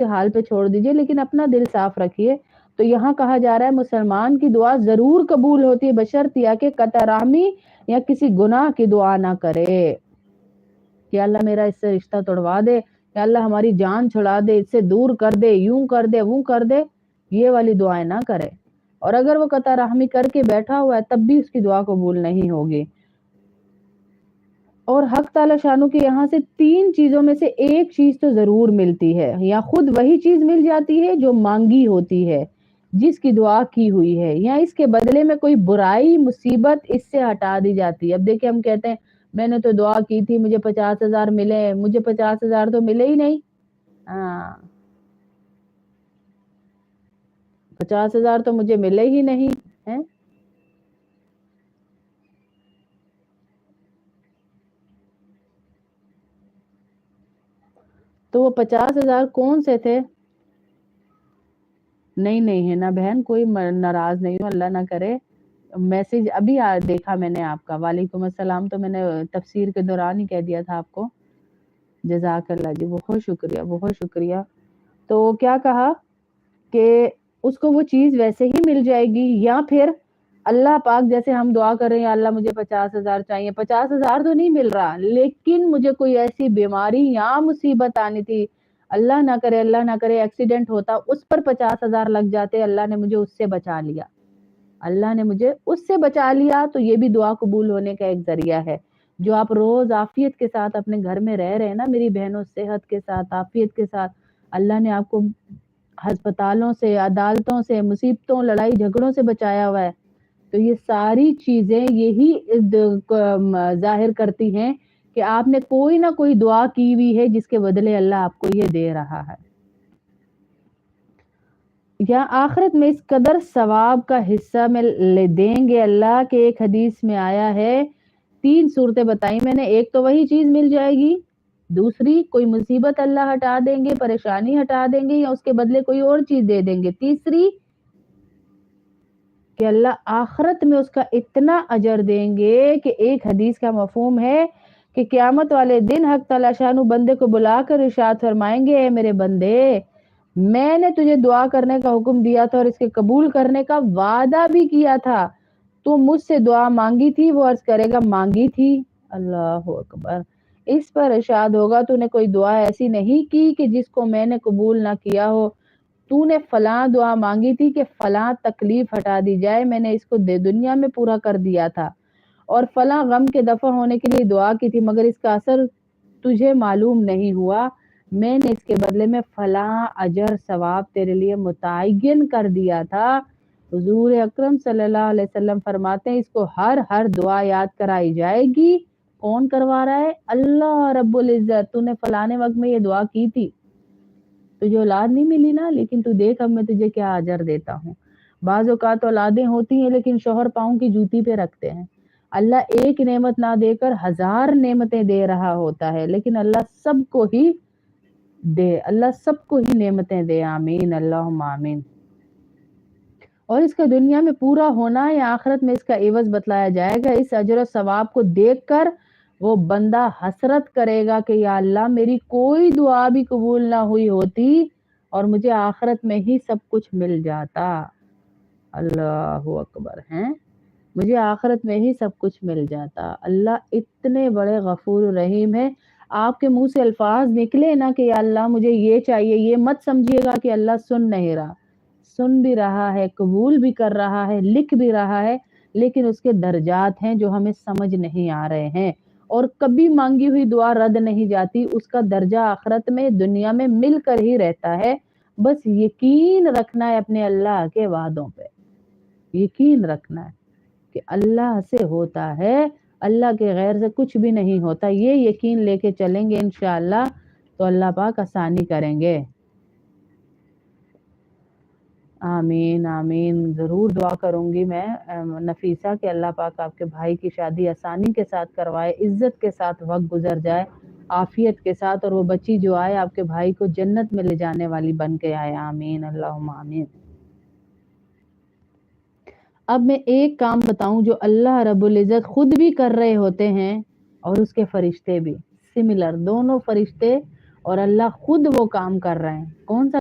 کے حال پہ چھوڑ دیجئے، لیکن اپنا دل صاف رکھیے۔ تو یہاں کہا جا رہا ہے مسلمان کی دعا ضرور قبول ہوتی ہے، بشرطیہ کہ قطع رحمی یا کسی گناہ کی دعا نہ کرے کہ اللہ میرا اس سے رشتہ توڑوا دے، یا اللہ ہماری جان چھڑا دے، اس سے دور کر دے، یوں کر دے، وہ کر دے، یہ والی دعائیں نہ کرے۔ اور اگر وہ قطع رحمی کر کے بیٹھا ہوا ہے تب بھی اس کی دعا قبول نہیں ہوگی۔ اور حق تعالی شانو کے یہاں سے 3 چیزوں میں سے ایک چیز تو ضرور ملتی ہے، یا خود وہی چیز مل جاتی ہے جو مانگی ہوتی ہے، جس کی دعا کی ہوئی ہے، یا اس کے بدلے میں کوئی برائی مصیبت اس سے ہٹا دی جاتی ہے۔ اب دیکھیں ہم کہتے ہیں میں نے تو دعا کی تھی، مجھے 50,000 ملے، مجھے 50,000 تو ملے ہی نہیں۔ 50,000 تو مجھے ملے ہی نہیں ہیں۔ تو وہ 50,000 کون سے تھے؟ نہیں ہے نا بہن، کوئی ناراض نہیں ہو، اللہ نہ کرے۔ میسج ابھی دیکھا میں نے آپ کا، وعلیکم السلام، تو میں نے تفسیر کے دوران ہی کہہ دیا تھا آپ کو۔ جزاک اللہ جی، بہت شکریہ بہت شکریہ۔ تو کیا کہا کہ اس کو وہ چیز ویسے ہی مل جائے گی، یا پھر اللہ پاک جیسے ہم دعا کر رہے ہیں اللہ مجھے 50,000 چاہیے، 50,000 تو نہیں مل رہا لیکن مجھے کوئی ایسی بیماری یا مصیبت آنی تھی، اللہ نہ کرے ایکسیڈنٹ ہوتا، اس پر 50,000 لگ جاتے، اللہ نے مجھے اس سے بچا لیا، اللہ نے مجھے اس سے بچا لیا، تو یہ بھی دعا قبول ہونے کا ایک ذریعہ ہے۔ جو آپ روز عافیت کے ساتھ اپنے گھر میں رہ رہے ہیں نا میری بہنوں، صحت کے ساتھ عافیت کے ساتھ، اللہ نے آپ کو ہسپتالوں سے، عدالتوں سے، مصیبتوں، لڑائی جھگڑوں سے بچایا ہوا ہے، تو یہ ساری چیزیں یہی ظاہر کرتی ہیں کہ آپ نے کوئی نہ کوئی دعا کی ہوئی ہے جس کے بدلے اللہ آپ کو یہ دے رہا ہے۔ یا آخرت میں اس قدر ثواب کا حصہ میں لے دیں گے اللہ، کہ ایک حدیث میں آیا ہے 3 صورتیں بتائی میں نے، ایک تو وہی چیز مل جائے گی، دوسری کوئی مصیبت اللہ ہٹا دیں گے، پریشانی ہٹا دیں گے، یا اس کے بدلے کوئی اور چیز دے دیں گے، تیسری کہ اللہ آخرت میں اس کا اتنا اجر دیں گے کہ ایک حدیث کا مفہوم ہے کہ قیامت والے دن حق تعالی شانو بندے کو بلا کر ارشاد فرمائیں گے، اے میرے بندے میں نے تجھے دعا کرنے کا حکم دیا تھا اور اس کے قبول کرنے کا وعدہ بھی کیا تھا، تو مجھ سے دعا مانگی تھی، وہ عرض کرے گا مانگی تھی، اللہ اکبر، اس پر ارشاد ہوگا تو نے کوئی دعا ایسی نہیں کی کہ جس کو میں نے قبول نہ کیا ہو، تو نے فلاں دعا مانگی تھی کہ فلاں تکلیف ہٹا دی جائے، میں نے اس کو دنیا میں پورا کر دیا تھا، اور فلاں غم کے دفع ہونے کے لیے دعا کی تھی مگر اس کا اثر تجھے معلوم نہیں ہوا، میں نے اس کے بدلے میں فلاں اجر ثواب تیرے لیے متعین کر دیا تھا۔ حضور اکرم صلی اللہ علیہ وسلم فرماتے ہیں اس کو ہر دعا یاد کرائی جائے گی، کون کروا رہا ہے؟ اللہ رب العزت، تو نے فلانے وقت میں یہ دعا کی تھی، تجھے اولاد نہیں ملی نا، لیکن تو دیکھ اب میں تجھے کیا اجر دیتا ہوں۔ بعض اوقات اولادیں ہوتی ہیں لیکن شوہر پاؤں کی جوتی پہ رکھتے ہیں، اللہ ایک نعمت نہ دے کر 1000 نعمتیں دے رہا ہوتا ہے، لیکن اللہ سب کو ہی دے، اللہ سب کو ہی نعمتیں دے، آمین اللہم آمین۔ اور اس کا دنیا میں پورا ہونا یا آخرت میں اس کا عوض بتلایا جائے گا، اس اجر و ثواب کو دیکھ کر وہ بندہ حسرت کرے گا کہ یا اللہ میری کوئی دعا بھی قبول نہ ہوئی ہوتی اور مجھے آخرت میں ہی سب کچھ مل جاتا، اللہ اکبر، ہیں مجھے آخرت میں ہی سب کچھ مل جاتا۔ اللہ اتنے بڑے غفور رحیم ہے، آپ کے منہ سے الفاظ نکلے نا کہ یا اللہ مجھے یہ چاہیے، یہ مت سمجھیے گا کہ اللہ سن نہیں رہا، سن بھی رہا ہے، قبول بھی کر رہا ہے، لکھ بھی رہا ہے، لیکن اس کے درجات ہیں جو ہمیں سمجھ نہیں آ رہے ہیں، اور کبھی مانگی ہوئی دعا رد نہیں جاتی، اس کا درجہ آخرت میں دنیا میں مل کر ہی رہتا ہے، بس یقین رکھنا ہے اپنے اللہ کے وعدوں پہ، یقین رکھنا ہے کہ اللہ سے ہوتا ہے، اللہ کے غیر سے کچھ بھی نہیں ہوتا، یہ یقین لے کے چلیں گے انشاءاللہ تو اللہ پاک آسانی کریں گے۔ آمین آمین، ضرور دعا کروں گی میں نفیسہ کہ اللہ پاک آپ کے بھائی کی شادی آسانی کے ساتھ کروائے، عزت کے ساتھ وقت گزر جائے، عافیت کے ساتھ، اور وہ بچی جو آئے آپ کے بھائی کو جنت میں لے جانے والی بن کے آئے، آمین اللہم آمین۔ اب میں ایک کام بتاؤں جو اللہ رب العزت خود بھی کر رہے ہوتے ہیں اور اس کے فرشتے بھی، سملر، دونوں فرشتے اور اللہ خود وہ کام کر رہے ہیں. کون سا